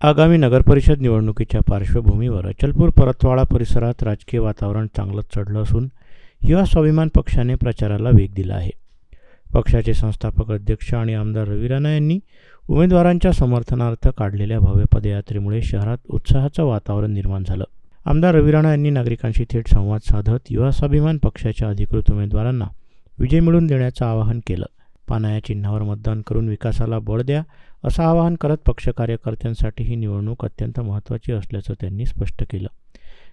आगामी नगरपरिषद निवडणुकीच्या पार्श्वभूमीवर अचलपूर परतवाडा परिसरात राजकीय वातावरण चांगलंच चढलं असून युवा स्वाभिमान पक्षाने प्रचाराला वेग दिला आहे। पक्षाचे संस्थापक अध्यक्ष आणि आमदार रवी राणा यांनी उमेदवारांच्या समर्थनार्थ काढलेल्या भव्य पदयात्रेमुळे शहरात उत्साहाचं वातावरण निर्माण झालं। आमदार रवी राणा यांनी नागरिकांशी थेट संवाद साधत युवा स्वाभिमान पक्षाच्या अधिकृत उमेदवारांना विजय मिळवून देण्याचं आवाहन केलं। पाना या चिन्हावर मतदान करून विकासाला बळ द्या असं आवाहन करत पक्ष कार्यकर्त्यांसाठी ही निवडणूक अत्यंत महत्त्वाची असल्याचं त्यांनी स्पष्ट केलं।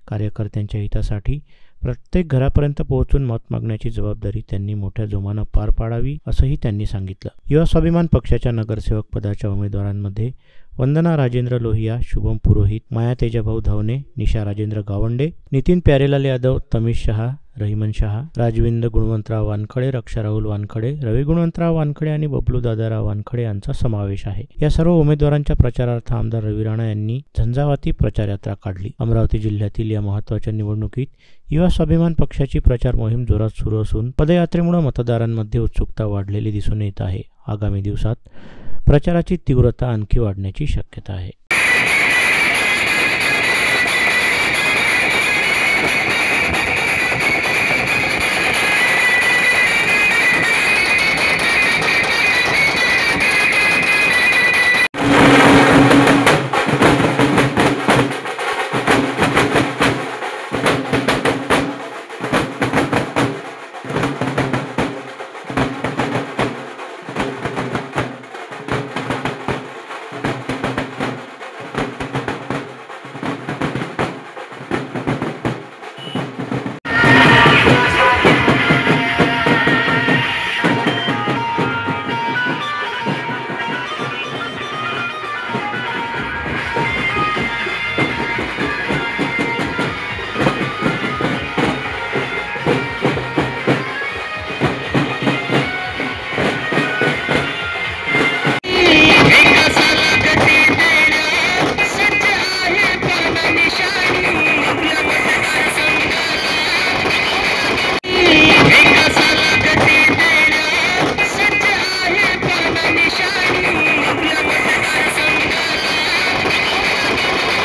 कार्यकर्त्यांच्या हितासाठी प्रत्येक घरापर्यंत पोहोचून मत मागण्याची जबाबदारी त्यांनी मोठ्या जोमानं पार पाडावी असंही त्यांनी सांगितलं। युवा स्वाभिमान पक्षाच्या नगरसेवक पदाच्या उमेदवारांमध्ये वंदना राजेंद्र लोहिया, शुभम पुरोहित, माया तेजाभाऊ धावणे, निशा राजेंद्र गावंडे, नितीन प्यारेलाल यादव, तमिश शहा, रहीमन शहा, राजविंद गुणवंतराव वानखडे, रक्षा राहुल वानखडे, रवी गुणवंतराव वानखडे आणि बबलू दादाराव वानखडे यांचा समावेश आहे। या सर्व उमेदवारांच्या प्रचारार्थ आमदार रवी राणा यांनी झंझावाती प्रचार यात्रा काढली। अमरावती जिल्ह्यातील या महत्त्वाच्या निवडणुकीत युवा स्वाभिमान पक्षाची प्रचार मोहीम जोरात सुरू असून पदयात्रेमुळे मतदारांमध्ये उत्सुकता वाढलेली दिसून येत आहे। आगामी दिवसात प्रचाराची तीव्रता आणखी वाढण्याची शक्यता आहे।